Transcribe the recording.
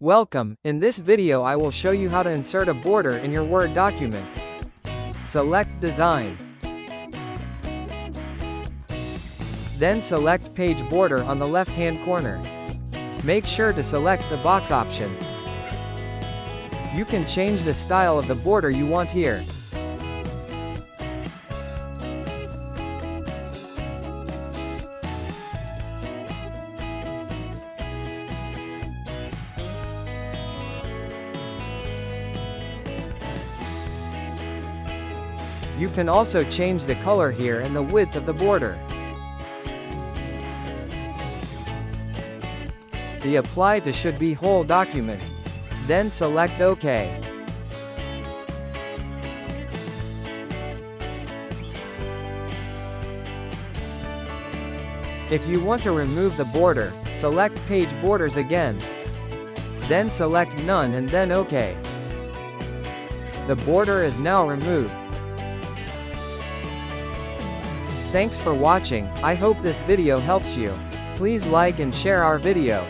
Welcome, in this video I will show you how to insert a border in your Word document. Select Design. Then select Page Border on the left-hand corner. Make sure to select the box option. You can change the style of the border you want here. You can also change the color here and the width of the border. The Apply to should be whole document. Then select OK. If you want to remove the border, select Page Borders again. Then select None and then OK. The border is now removed. Thanks for watching. I hope this video helps you. Please like and share our video.